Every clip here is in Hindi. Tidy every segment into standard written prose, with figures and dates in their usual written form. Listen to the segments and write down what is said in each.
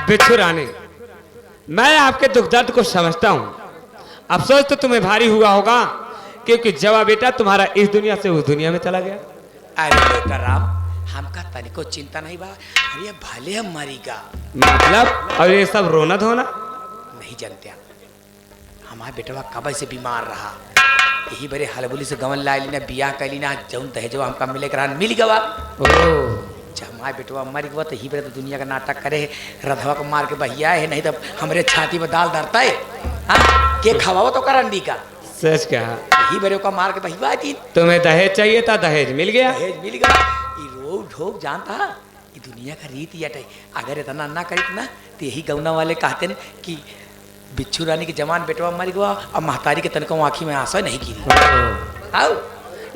बिच्छू रानी, मैं आपके दुख दर्द को समझता हूँ। अफसोस तो तुम्हें भारी हुआ होगा क्योंकि जवा बेटा तुम्हारा इस दुनिया से उस दुनिया में चला गया। अरे बेटा राम, हमका तनिको चिंता नहीं बा। अरे भले हम मरीगा मतलब और ये सब रोना धोना नहीं जानते। हमारे बेटवा कब से बीमार रहा, यही बड़े हलबुली से गवन ला लीना, बियाह कर लीना, जौन दहेजवा हमका मिले करा मिल गवा। जब हमारे बेटवा मर गवा तो ही बड़े तो दुनिया का नाटक करे, रधवा को मार के बहिया है, नहीं तो हमारे छाती में दाल धरता है। हाँ के खवाओ तो करंडी का सच क्या? ही बड़े को मार के बहिवा थी। तुम्हें दहेज चाहिए था, दहेज मिल गया। दहेज मिल गया। ये रोग ढोक जानता ये दुनिया का रीत यट है। अगर इतना ना करी ना तो यही गौना वाले कहते न कि बिच्छू रानी के जवान बेटवा मर गया और महतारी के तनकों आँखी में आंसू नहीं की। आओ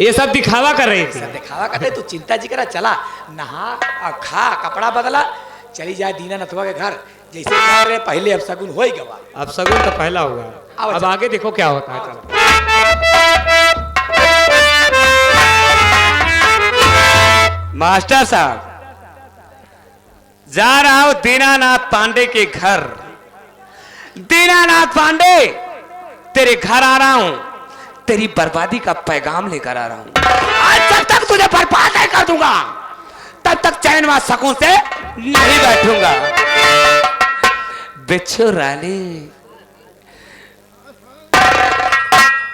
ये सब दिखावा कर रही थी। सब दिखावा करते तू चिंता जी करा, चला नहा और खा, कपड़ा बदला, चली जाए दीना नथवा के घर। जैसे कह रहे पहले अब शगुन हो ही गवा। अब शगुन तो पहला होगा, अब आगे देखो क्या होता है। चलो मास्टर साहब, जा रहा हूं दीनानाथ पांडे के घर। दीनानाथ पांडे, तेरे घर आ रहा हूं, तेरी बर्बादी का पैगाम लेकर आ रहा हूं। आज जब तक तुझे बर्बाद नहीं कर दूंगा तब तक चैन व सकून से नहीं बैठूंगा। बिच्छू रानी,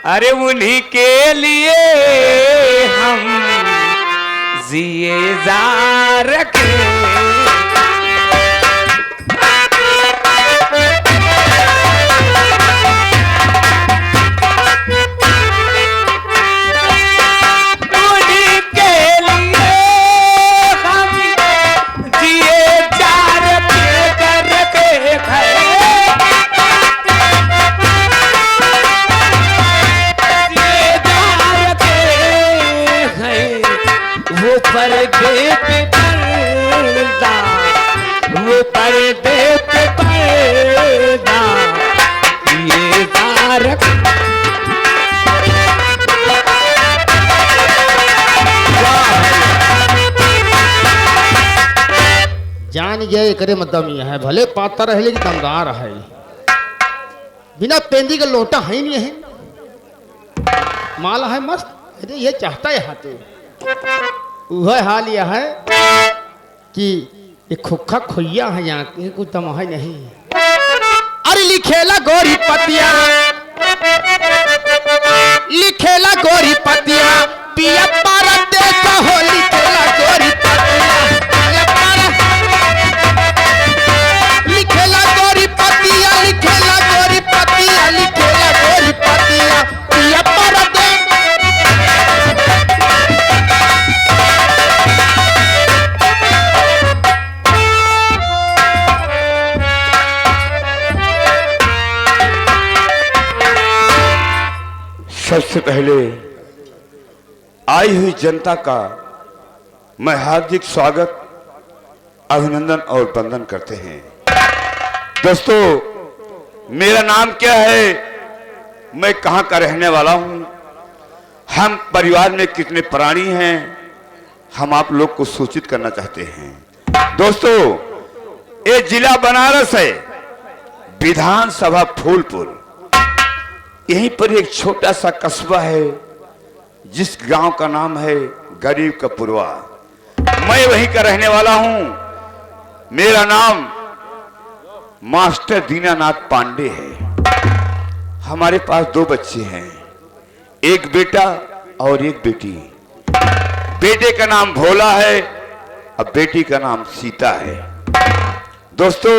अरे उन्हीं के लिए हम जिए जा रखे। वो पर्दे पे पर्दा ये तारक। जान गए करे मतलब यह है, भले पाता रहे लेकिन दमदार है। बिना पेंदी का लोटा है नहीं है, माला है मस्त। अरे ये चाहता है हाथे वह हाल यह है कि ये खुखा खुइया है, यहाँ के कुछ तमाह नहीं। अरे लिखेला गोरी पतिया, लिखेला गोरी पतिया, पिया पारा देखा हो, लिखेला गोरी पतिया, लिखेला गोरी पतिया, लिखेला गोरी पतिया, लिखेला गोरी पतिया, पिया पारा सबसे पहले आई हुई जनता का मैं हार्दिक स्वागत, अभिनंदन और वंदन करते हैं। दोस्तों, मेरा नाम क्या है, मैं कहां का रहने वाला हूं, हम परिवार में कितने प्राणी हैं, हम आप लोग को सूचित करना चाहते हैं। दोस्तों, ये जिला बनारस है, विधानसभा फूलपुर। यहीं पर एक छोटा सा कस्बा है जिस गांव का नाम है गरीब कपुरवा। मैं वहीं का रहने वाला हूं। मेरा नाम मास्टर दीनानाथ पांडे है। हमारे पास 2 बच्चे हैं, एक बेटा और एक बेटी। बेटे का नाम भोला है और बेटी का नाम सीता है। दोस्तों,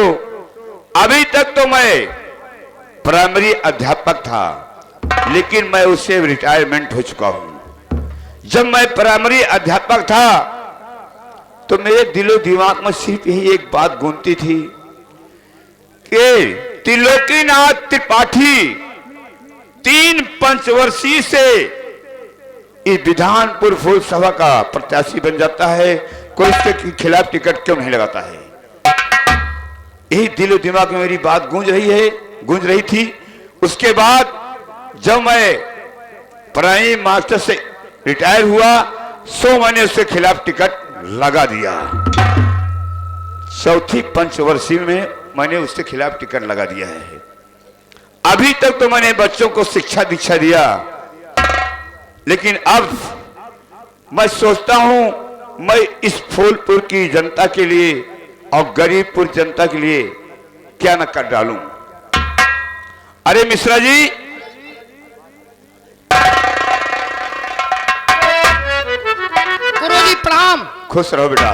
अभी तक तो मैं प्राइमरी अध्यापक था, लेकिन मैं उससे रिटायरमेंट हो चुका हूं। जब मैं प्राइमरी अध्यापक था तो मेरे दिलो दिमाग में सिर्फ यही एक बात गूंजती थी कि त्रिलोकीनाथ त्रिपाठी 3 पंचवर्षीय से इस विधानपुर फूल सभा का प्रत्याशी बन जाता है, कोई इसके खिलाफ टिकट क्यों नहीं लगाता है। यही दिलो दिमाग में मेरी बात गूंज रही थी। उसके बाद जब मैं प्राइमरी मास्टर से रिटायर हुआ, 100 मैंने उसके खिलाफ टिकट लगा दिया। चौथी पंचवर्षीय में मैंने उसके खिलाफ टिकट लगा दिया है। अभी तक तो मैंने बच्चों को शिक्षा दीक्षा दिया, लेकिन अब मैं सोचता हूं मैं इस फूलपुर की जनता के लिए और गरीबपुर जनता के लिए क्या न कर डालूं। अरे मिश्रा जी, गुरुजी प्रणाम। खुश रहो बेटा।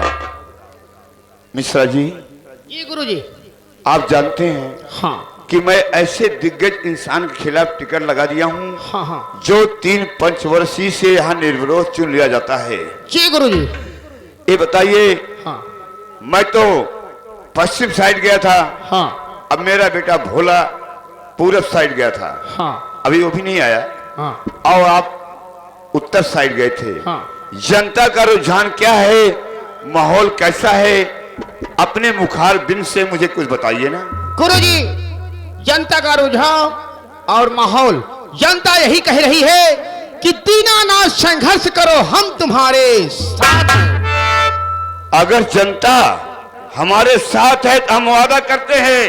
मिश्रा जी, जी गुरुजी। आप जानते हैं हाँ कि मैं ऐसे दिग्गज इंसान के खिलाफ टिकट लगा दिया हूं हाँ हाँ जो 3 पंचवर्षीय से यहाँ निर्विरोध चुन लिया जाता है। जी गुरुजी। ये बताइए, हाँ मैं तो पश्चिम साइड गया था, हाँ अब मेरा बेटा भोला पूरब साइड गया था, हाँ अभी वो भी नहीं आया, हाँ और आप उत्तर साइड गए थे। हाँ। जनता का रुझान क्या है, माहौल कैसा है, अपने मुखार बिन से मुझे कुछ बताइए ना। गुरुजी, जनता का रुझान और माहौल, जनता यही कह रही है कि दीनानाथ संघर्ष करो, हम तुम्हारे साथ हैं। अगर जनता हमारे साथ है तो हम वादा करते हैं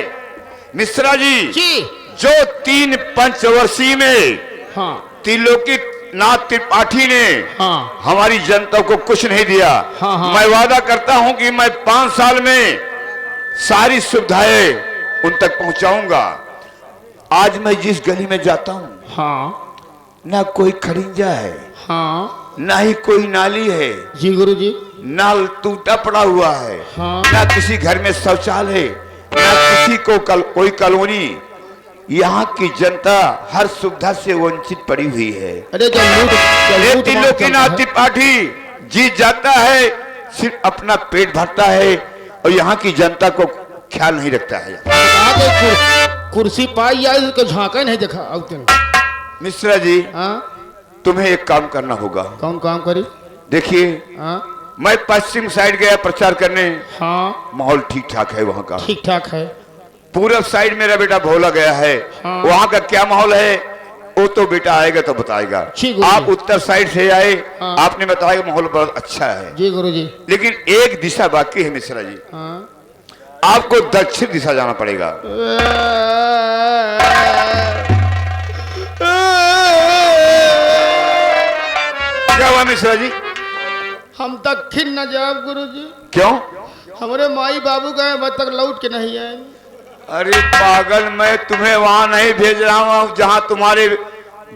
मिश्रा जी, जी जो 3 पंचवर्षीय में हाँ त्रिलोकी नाथ त्रिपाठी ने हाँ हमारी जनता को कुछ नहीं दिया। हाँ, हाँ। मैं वादा करता हूं कि मैं 5 साल में सारी सुविधाएं उन तक पहुंचाऊंगा। आज मैं जिस गली में जाता हूं हाँ ना कोई खड़िंजा है, हाँ ना ही कोई नाली है, जी गुरुजी। नाल टूटा पड़ा हुआ है, हाँ। ना किसी घर में शौचालय है, ना किसी को कोई कॉलोनी। यहाँ की जनता हर सुविधा से वंचित पड़ी हुई है। अरे त्रिलोकीनाथ त्रिपाठी जीत जाता है, सिर्फ अपना पेट भरता है और यहाँ की जनता को ख्याल नहीं रखता है। कुर्सी पाई या इसको झांका नहीं देखा। अब मिश्रा जी, हाँ तुम्हें एक काम करना होगा। कौन काम करी? देखिए, हाँ मैं पश्चिम साइड गया प्रचार करने, हाँ माहौल ठीक ठाक है वहाँ का। ठीक ठाक है। पूरब साइड मेरा बेटा भोला गया है, हाँ। वहाँ का क्या माहौल है वो तो बेटा आएगा तो बताएगा। आप उत्तर साइड से आए, हाँ। आपने बताया माहौल बहुत अच्छा है। जी गुरुजी। लेकिन एक दिशा बाकी है मिश्रा जी, हाँ आपको दक्षिण दिशा जाना पड़ेगा। क्या हुआ मिश्रा जी? हम दक्षिण न जाओ गुरुजी। क्यों? हमारे माई बाबू गए अब तक लौट के नहीं आए। अरे पागल, मैं तुम्हें वहां नहीं भेज रहा हूँ जहाँ तुम्हारे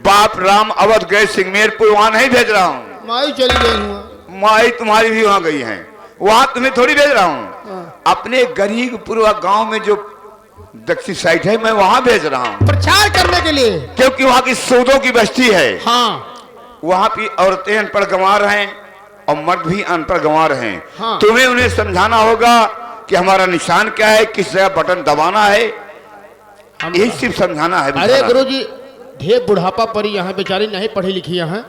बाप राम अवध गए सिंगमेरपुर, वहां नहीं भेज रहा हूँ। माई चली गई हुआ। माई तुम्हारी भी वहां गई हैं, वहां तुम्हें थोड़ी भेज रहा हूँ। अपने गरीबपुर गांव में जो दक्षिण साइड है मैं वहां भेज रहा हूँ प्रचार करने के लिए, क्योंकि वहां की सूदों की बस्ती है। हाँ वहां की औरतें अनपढ़ गंवार हैं और मर्द भी अनपढ़ गंवार हैं। हाँ। तुम्हें उन्हें समझाना होगा कि हमारा निशान क्या है, किस जगह बटन दबाना है, यही सिर्फ समझाना है। अरे गुरुजी, ढेर बुढ़ापा पड़ी यहाँ, बेचारी नहीं पढ़ी लिखी यहाँ।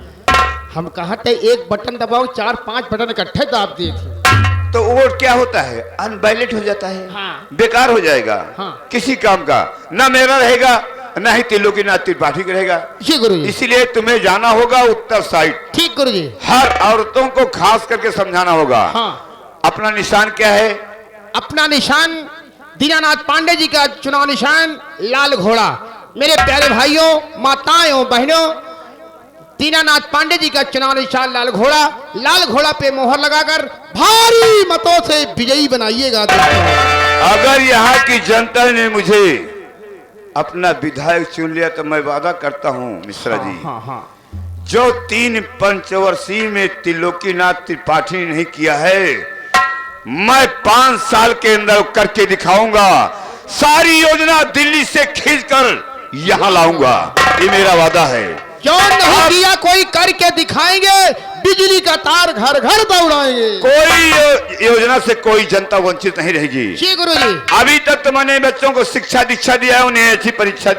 हम कहा थे एक बटन दबाओ, 4-5 बटन इकट्ठे दाब दिए थे। तो वो क्या होता है, अनवैलिड हो जाता है। हाँ। बेकार हो जाएगा। हाँ। किसी काम का ना मेरा रहेगा ना ही त्रिलोकीनाथ त्रिपाठी का रहेगा। जी गुरुजी। इसीलिए तुम्हें जाना होगा उत्तर साइड। ठीक गुरुजी। हर औरतों को खास करके समझाना होगा। हाँ। अपना निशान क्या है? अपना निशान दीनानाथ पांडे जी का चुनाव निशान लाल घोड़ा। मेरे प्यारे भाइयों, माताओं, बहनों, दीनानाथ पांडे जी का चुनाव निशान लाल घोड़ा। लाल घोड़ा पे मोहर लगाकर भारी मतों से विजयी बनाइएगा दोस्तों। अगर यहाँ की जनता ने मुझे अपना विधायक चुन लिया तो मैं वादा करता हूँ मिश्रा जी, हाँ हाँ जो 3 पंचवर्षीय में त्रिलोकीनाथ त्रिपाठी ने नहीं किया है, मैं 5 साल के अंदर करके दिखाऊंगा। सारी योजना दिल्ली से खींचकर यहाँ लाऊंगा, ये मेरा वादा है। जो नहीं किया कोई करके दिखाएंगे, बिजली का तार घर घर दौड़ाएंगे। कोई योजना से कोई जनता वंचित नहीं रहेगी। जी गुरुजी। अभी तक तो मैंने बच्चों को शिक्षा दीक्षा दिया, उन्हें अच्छी परीक्षा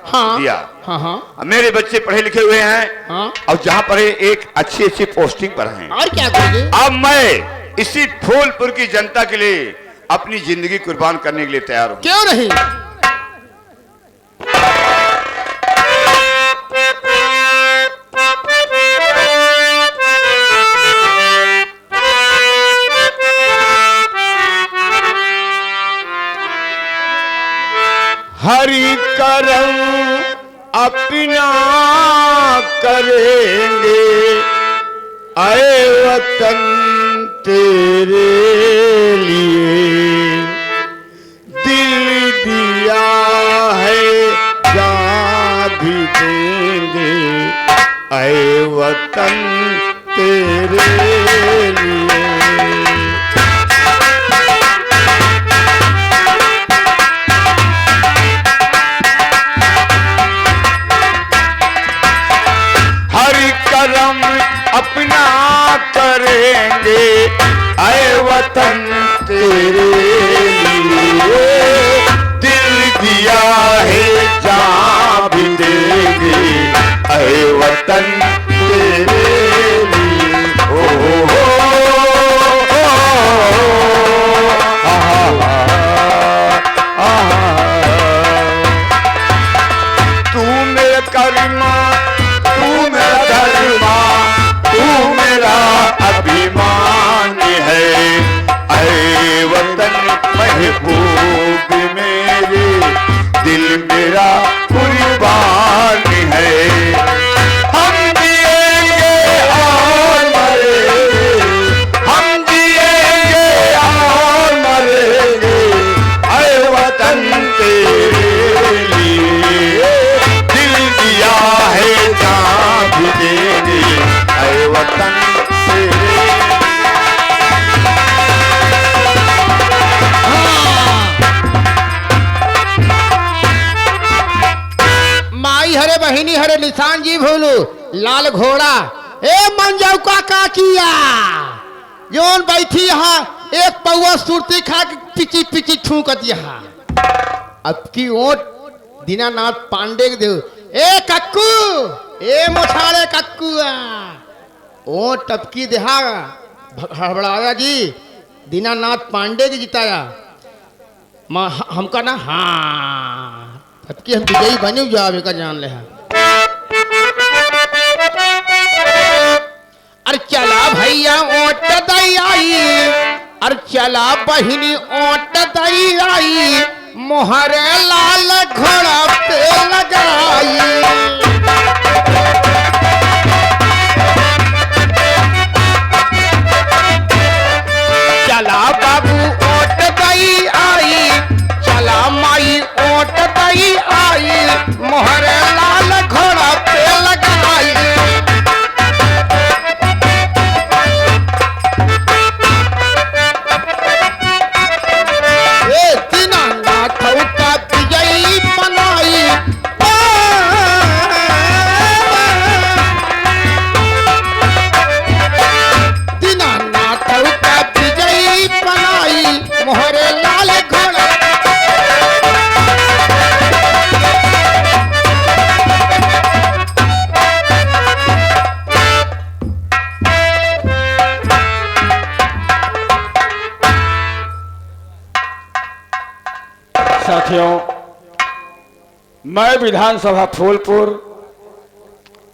हाँ, दिया। हाँ हाँ मेरे बच्चे पढ़े लिखे हुए हैं। हाँ। और जहाँ पर एक अच्छी अच्छी पोस्टिंग पर हैं। और क्या गुरुजी? अब मैं इसी फूलपुर की जनता के लिए अपनी जिंदगी कुर्बान करने के लिए तैयार हूँ। क्यों नहीं? हरि करम अपना करेंगे, आए वतन तेरे लिए, दिल दिया है जान भी देंगे, आए वतन तेरे लिए। हरि करम अपना करेंगे, आए वतन तेरे लिए, दिल दिया है जान भी देंगे, आए वतन तेरे लिए। ओ हो तू मेरा करीमा, तू मेरा धर्मा, तू मेरा अभिमान है, ऐ वतन महबूब मेरे, दिल मेरा कुर्बान है। हम जिएंगे और मरेंगे, हम जिएंगे और मरेंगे, ऐ वतन तेरे लिए, दिल दिया है जान भी देंगे, ऐ वतन तेरे। माई हरे बहिनी हरे निशान जी भूलू लाल घोड़ा ए मंजाऊ का किया जोन बैठी यहाँ एक पौवा सुरती खा के पिची पिची ठूक दिया। अब की ओट दीनानाथ पांडे के देव ए कक्कू ए मोछाड़े कक्कू ओ टपकी देहा हड़बड़ाया जी दीनानाथ पांडे के जिताया हमका ना हाँ अब की हम विजयी बने जावे का जान ले। अरे चला भैया ओट दई आई, अरे चला बहिनी ओट दई आई, मोहरे लाल घोड़ा पे लगाई। चला बाबू ओट दई आई, चला माई ओट दई आई, मोहरे लाल घोड़ा पे लगाई। ए दीनानाथ का विजयी बनाई, दीनानाथ का विजयी बनाई, मोहरे लाल घोड़ा। साथियों, मैं विधानसभा फूलपुर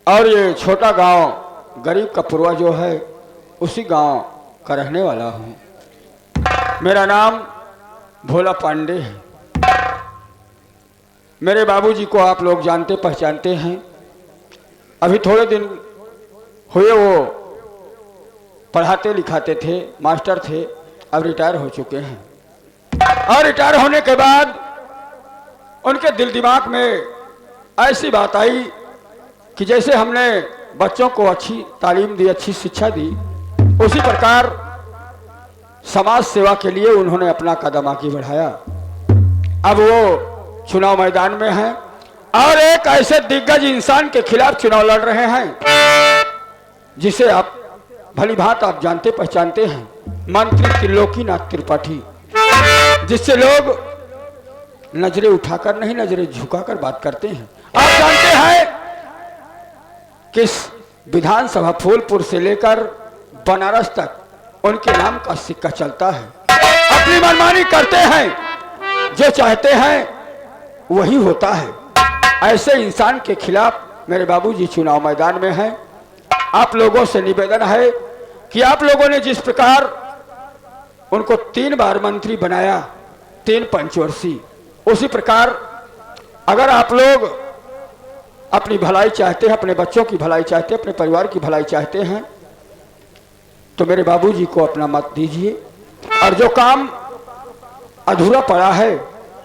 और ये छोटा गांव गरीब कपुरवा जो है उसी गांव का रहने वाला हूं। मेरा नाम भोला पांडे है। मेरे बाबूजी को आप लोग जानते पहचानते हैं। अभी थोड़े दिन हुए वो पढ़ाते लिखाते थे, मास्टर थे, अब रिटायर हो चुके हैं। और रिटायर होने के बाद उनके दिल दिमाग में ऐसी बात आई कि जैसे हमने बच्चों को अच्छी तालीम दी, अच्छी शिक्षा दी, उसी प्रकार समाज सेवा के लिए उन्होंने अपना कदम आगे बढ़ाया। अब वो चुनाव मैदान में हैं और एक ऐसे दिग्गज इंसान के खिलाफ चुनाव लड़ रहे हैं जिसे आप भली भांति आप जानते पहचानते हैं, मंत्री त्रिलोकीनाथ त्रिपाठी, जिससे लोग नजरें उठाकर नहीं नजरें झुकाकर बात करते हैं। आप जानते हैं कि विधानसभा फूलपुर से लेकर बनारस तक उनके नाम का सिक्का चलता है। अपनी मनमानी करते हैं, जो चाहते हैं वही होता है। ऐसे इंसान के खिलाफ मेरे बाबूजी चुनाव मैदान में हैं। आप लोगों से निवेदन है कि आप लोगों ने जिस प्रकार उनको 3 बार मंत्री बनाया, 3 पंचवर्षीय, उसी प्रकार अगर आप लोग अपनी भलाई चाहते हैं, अपने बच्चों की भलाई चाहते हैं, अपने परिवार की भलाई चाहते हैं, तो मेरे बाबूजी को अपना मत दीजिए। और जो काम अधूरा पड़ा है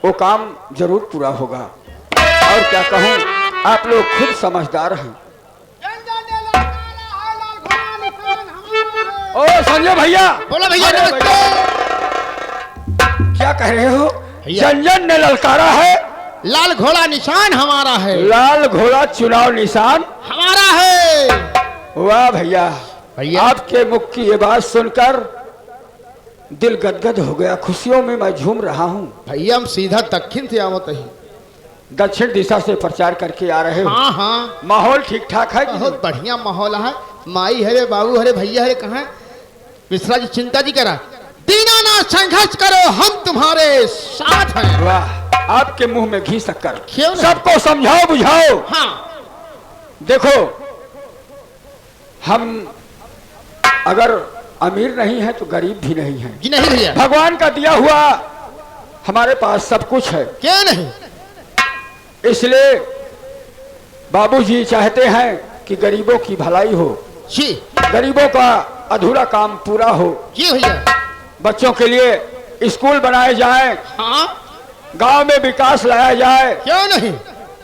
वो काम जरूर पूरा होगा। और क्या कहूँ, आप लोग खुद समझदार हैं। ओ संजय भैया, बोलो भैया अरे नमस्ते। क्या कह रहे हो? भैया। जन ने ललकारा है, लाल घोड़ा निशान हमारा है, लाल घोड़ा चुनाव निशान हमारा है। वाह भैया, भैया। आपके मुख की ये बात सुनकर दिल गदगद हो गया। खुशियों में मैं झूम रहा हूँ। भैया हम सीधा दक्षिण से आवत ही। दक्षिण दिशा से प्रचार करके आ रहे हो। हाँ हाँ, माहौल ठीक ठाक है कि नहीं? बहुत बढ़िया माहौल है। माई हरे बाबू हरे भैया हरे कहाँ? मिश्रा जी चिंता जी करा, दीनानाथ संघर्ष करो, हम तुम्हारे साथ हैं। वाह, आपके मुंह में घी शक्कर। क्यों नहीं? सबको समझाओ बुझाओ। हाँ देखो, हम अगर अमीर नहीं है तो गरीब भी नहीं है। जी नहीं भैया, भगवान का दिया हुआ हमारे पास सब कुछ है। क्यों नहीं? इसलिए बाबूजी चाहते हैं कि गरीबों की भलाई हो, जी गरीबों का अधूरा काम पूरा हो। जी भैया। बच्चों के लिए स्कूल बनाए जाएं, हाँ गांव में विकास लाया जाए, क्यों नहीं?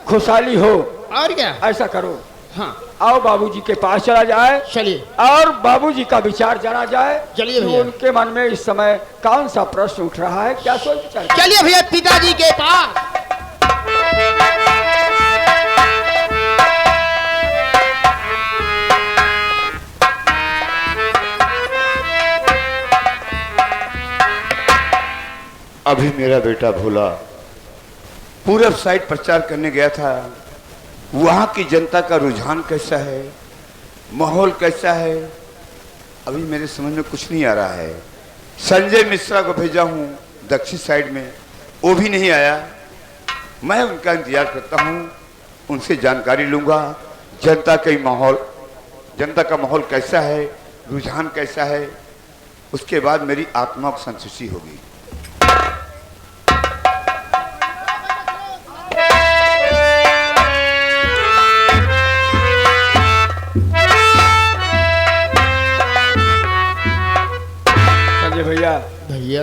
खुशहाली हो। और क्या? ऐसा करो, हाँ आओ बाबूजी के पास चला जाए चलिए और बाबूजी का विचार जाना जाए। चलिए कि भैया। उनके मन में इस समय कौन सा प्रश्न उठ रहा है, क्या सोच विचार। चलिए भैया पिताजी के पास। अभी मेरा बेटा भोला पूरब साइड प्रचार करने गया था। वहां की जनता का रुझान कैसा है, माहौल कैसा है, अभी मेरे समझ में कुछ नहीं आ रहा है। संजय मिश्रा को भेजा हूं दक्षिण साइड में, वो भी नहीं आया। मैं उनका इंतजार करता हूं, उनसे जानकारी लूंगा जनता का माहौल कैसा है, रुझान कैसा है। उसके बाद मेरी आत्मा को संतुष्टि होगी। भैया भैया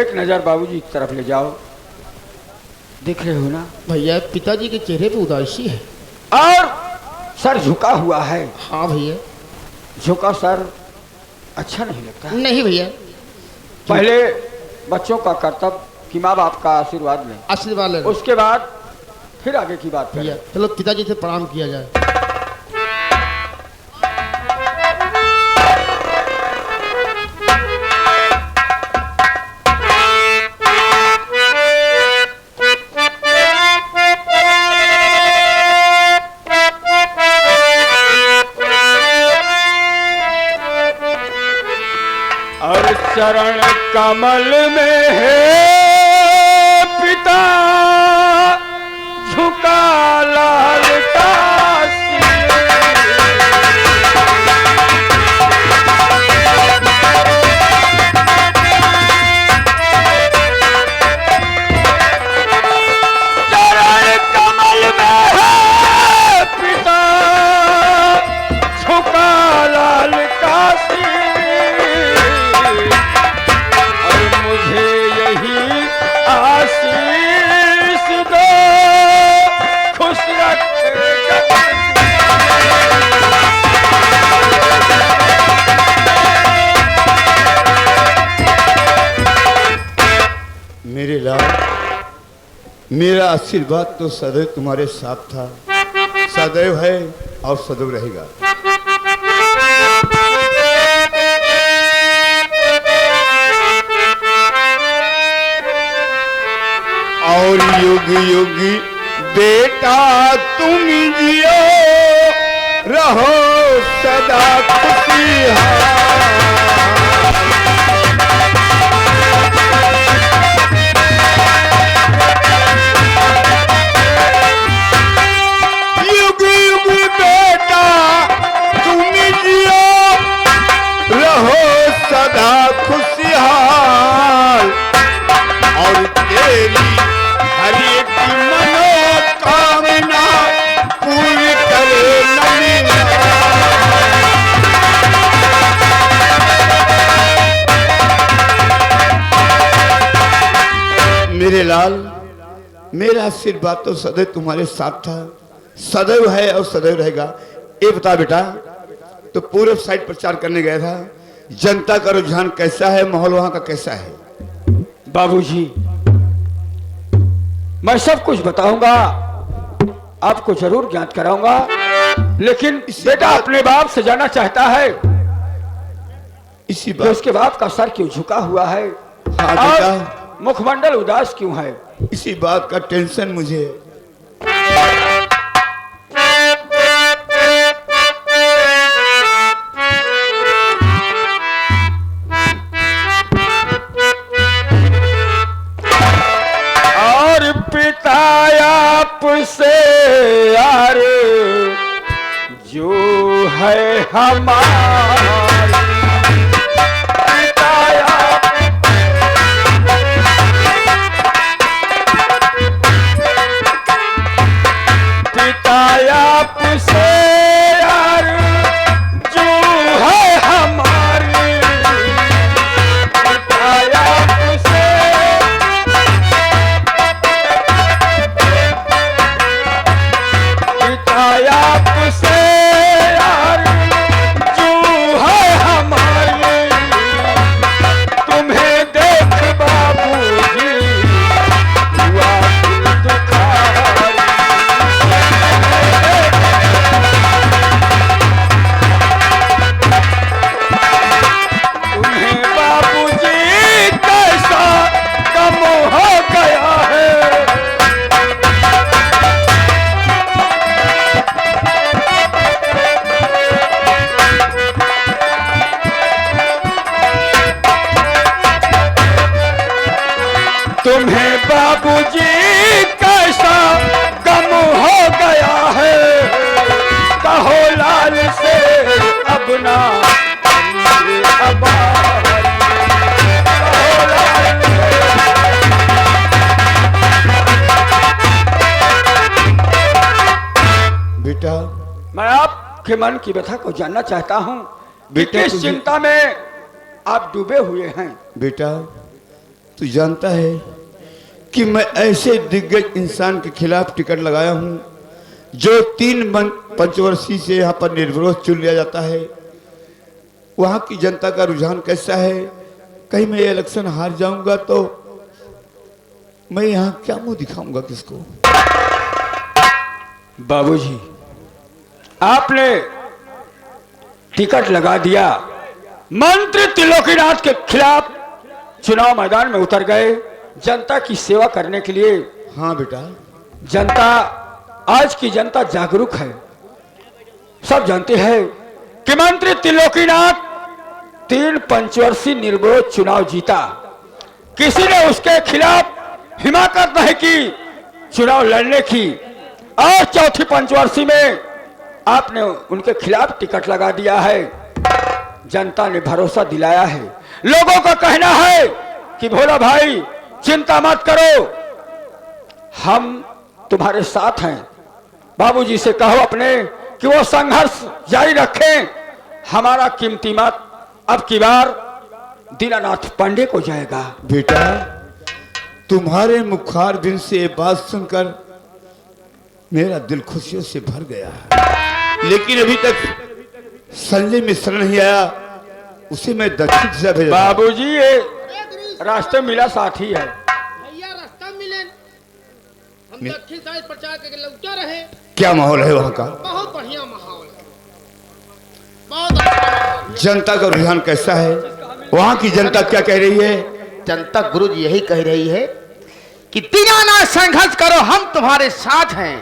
एक नजर बाबूजी की तरफ ले जाओ। देख रहे हो ना भैया पिताजी के चेहरे पे उदासी है और सर झुका हुआ है। हाँ भैया। झुका सर अच्छा नहीं लगता। नहीं भैया, पहले बच्चों का कर्तव्य कि माँ बाप का आशीर्वाद लें, आशीर्वाद ले। उसके बाद फिर आगे की बात भैया करें। चलो पिताजी से प्रणाम किया जाए। और चरण कमल में है पिता झुका लाल का चरण कमल में है पिता झुका लाल का मुझे यही आशीष दो, खुश रखेगा। मेरे लाल, मेरा आशीर्वाद तो सदैव तुम्हारे साथ था, सदैव है और सदैव रहेगा। और युग युग बेटा तुम जियो, रहो सदा खुशहाल। युग युग बेटा तुम जियो, रहो सदा खुशहाल। और तेरी हर एक मनोकामना मेरे लाल, मेरा आशीर्वाद तो सदैव तुम्हारे साथ था, सदैव है और सदैव रहेगा। ये बता बेटा, तो पूर्व साइड प्रचार करने गया था, जनता का रुझान कैसा है, माहौल वहां का कैसा है? बाबूजी, मैं सब कुछ बताऊंगा, आपको जरूर ज्ञात कराऊंगा, लेकिन बेटा अपने बाप से जानना चाहता है इसी कि बात उसके बाप का सर क्यों झुका हुआ है हाँ और बेटा, मुखमंडल उदास क्यों है। इसी बात का टेंशन मुझे। और पिता आपसे यार जो है हमारा पिता आपसे यार जो है हमारी पिता आपसे आपसे यार जो है हमारी तुम्हें देख बाबूजी हुआ दुखारी तुम्हें बाबूजी कैसा कम हो गया है। तुम्हें बाबूजी कैसा गम हो गया है, कहो लाल से अब ना कहो लाल से। बेटा मैं आपके मन की व्यथा को जानना चाहता हूँ, बेटा, किस तुझे- चिंता में आप डूबे हुए हैं। बेटा, तू जानता है कि मैं ऐसे दिग्गज इंसान के खिलाफ टिकट लगाया हूं जो 3 पंचवर्षीय से यहाँ पर निर्विरोध चुन लिया जाता है। वहाँ की जनता का रुझान कैसा है? कहीं मैं ये इलेक्शन हार जाऊंगा तो मैं यहाँ क्या मुंह दिखाऊंगा किसको? बाबूजी, आपने टिकट लगा दिया, मंत्री त्रिलोकीनाथ के खिलाफ चुनाव मैदान में उतर गए जनता की सेवा करने के लिए। हाँ बेटा, जनता, आज की जनता जागरूक है, सब जानते हैं कि मंत्री त्रिलोकीनाथ 3 पंचवर्षीय निर्विरोध चुनाव जीता, किसी ने उसके खिलाफ हिमाकत नहीं की चुनाव लड़ने की, और चौथी पंचवर्षीय में आपने उनके खिलाफ टिकट लगा दिया है। जनता ने भरोसा दिलाया है, लोगों का कहना है कि भोला भाई चिंता मत करो, हम तुम्हारे साथ हैं। बाबूजी से कहो अपने कि वो संघर्ष जारी रखें, हमारा कीमती मत अब की बार दीनानाथ पांडे को जाएगा। बेटा, तुम्हारे मुखार बिन से ये बात सुनकर मेरा दिल खुशियों से भर गया है, लेकिन अभी तक संजय मिश्र नहीं आया, उसे मैं दक्षिण दिशा भेजा। बाबूजी ये रास्ते मिला साथी है। भैया रास्ता मिले, हम दक्षिण साइड प्रचार करके लौटा रहे। क्या माहौल है वहाँ का? बहुत बढ़िया माहौल है, बहुत अच्छा माहौल। जनता का रुझान कैसा है? वहाँ की जनता क्या कह रही है? जनता गुरु जी यही कह रही है कि दीनानाथ संघर्ष करो, हम तुम्हारे साथ हैं।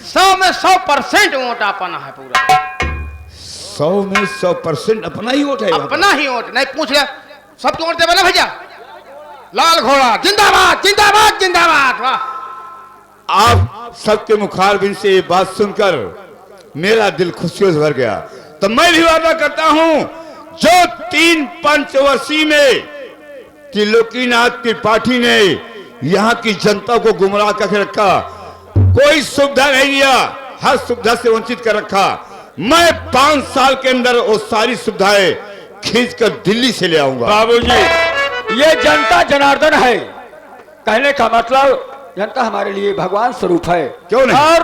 100 में 100% वोट अपना है, पूरा 100 में 100% अपना ही वोट है वहाँ पर। अपना ही वोट, नहीं पूछ ले सबको वोट देवे ना भैया। लाल घोड़ा जिंदाबाद जिंदाबाद जिंदाबाद। वाह, आप सबके मुखार बिन से ये बात सुनकर मेरा दिल खुशियों से भर गया। तो मैं भी वादा करता हूं, जो 3 पंचवर्षीय में त्रिलोकीनाथ त्रिपाठी ने यहाँ की जनता को गुमराह करके रखा, कोई सुविधा नहीं दिया, हर सुविधा से वंचित कर रखा, मैं 5 साल के अंदर वो सारी सुविधाएं खींचकर दिल्ली से ले आऊंगा। बाबूजी, ये जनता जनार्दन है, कहने का मतलब जनता हमारे लिए भगवान स्वरूप है। क्यों नहीं? और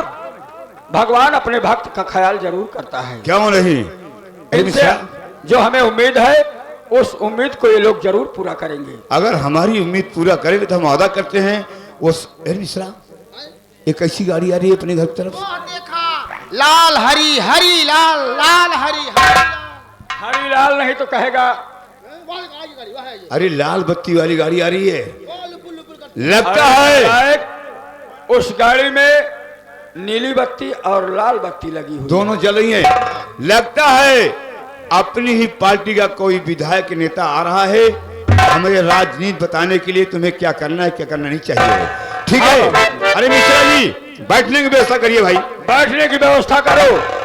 भगवान अपने भक्त का ख्याल जरूर करता है। क्यों नहीं? इनसे जो हमें उम्मीद है उस उम्मीद को ये लोग जरूर पूरा करेंगे। अगर हमारी उम्मीद पूरा करेंगे तो हम वादा करते हैं उस मिश्रा एक ऐसी गाड़ी आ रही है अपने घर की तरफ। वो देखा, लाल हरी हरी लाल लाल हरी हरी हरीलाल नहीं तो कहेगा अरे लाल बत्ती वाली गाड़ी आ रही है। लगता है है उस गाड़ी में नीली बत्ती और लाल बत्ती लगी हुई दोनों जल रही हैं। लगता है अपनी ही पार्टी का कोई विधायक नेता आ रहा है हमें राजनीति बताने के लिए तुम्हें क्या करना है क्या करना नहीं चाहिए। ठीक है। अरे मिश्रा जी बैठने की व्यवस्था करिए भाई। बैठने की व्यवस्था करो।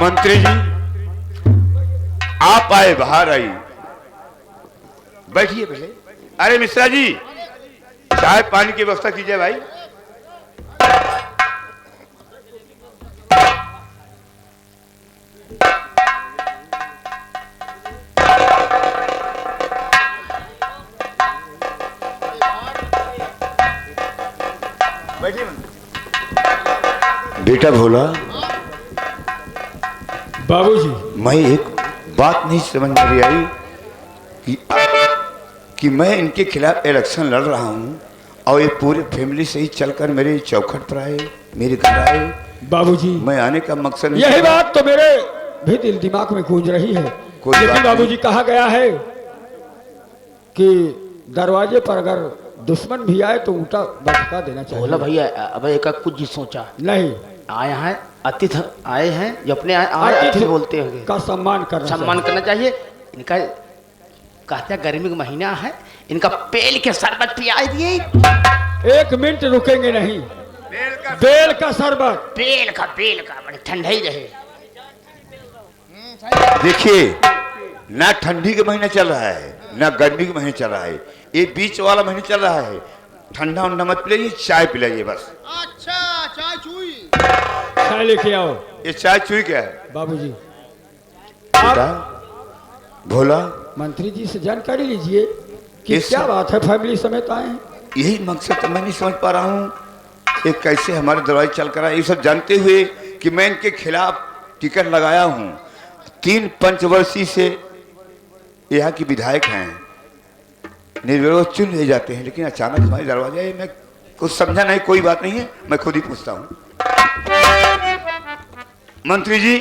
मंत्री जी आप आए बाहर आई बैठिए पहले। अरे मिश्रा जी चाय पानी की व्यवस्था कीजिए भाई। बैठिए बेटा भोला। बाबूजी मैं एक बात नहीं समझ में रही आई कि मैं इनके खिलाफ इलेक्शन लड़ रहा हूँ और ये पूरे फैमिली से ही चलकर मेरे चौखट पर आए मेरे घर आए। बाबूजी मैं आने का मकसद नहीं यही था। बात तो मेरे भी दिल दिमाग में गूंज रही है। कोई बात लेकिन नहीं। बाबूजी कहा गया है कि दरवाजे पर अगर दुश्मन भी आए तो उल्टा बटका देना चाहिए। बोला भैया अब एक कुछ जी सोचा नहीं आए हैं अतिथि आए हैं जो अपने आए अतिथि बोलते होंगे का सम्मान करना सम्मान करना चाहिए। इनका कहते हैं गर्मी का महीना है इनका पेल के शरबत पिया दिए। चाहिए। 1 मिनट रुकेंगे नहीं। बेल का शरबत पेल का बड़े ठंडा ही रहे। देखिए ना ठंडी का महीना चल रहा है ना गर्मी का महीना चल रहा है ये बीच वाला महीना चल रहा है। ठंडा उंडा मत पिलाइए चाय पिलाइए बस। अच्छा चाय चुई चाय लेके आओ। ये चाय चुई क्या है? बाबूजी बेटा भोला मंत्री जी से जानकारी लीजिए कि ये क्या सब- बात है फैमिली समेत आए हैं। यही मकसद तो मैं नहीं समझ पा रहा हूँ ये कैसे हमारे दरवाजे चल कर आए ये सब जानते हुए कि मैं इनके खिलाफ टिकट लगाया हूँ। 3 पंचवर्षीय से यहाँ की विधायक हैं निर्विरोध चुन ले जाते हैं लेकिन अचानक हमारे दरवाजे आए। मैं कुछ समझा नहीं। कोई बात नहीं है मैं खुद ही पूछता हूँ। मंत्री जी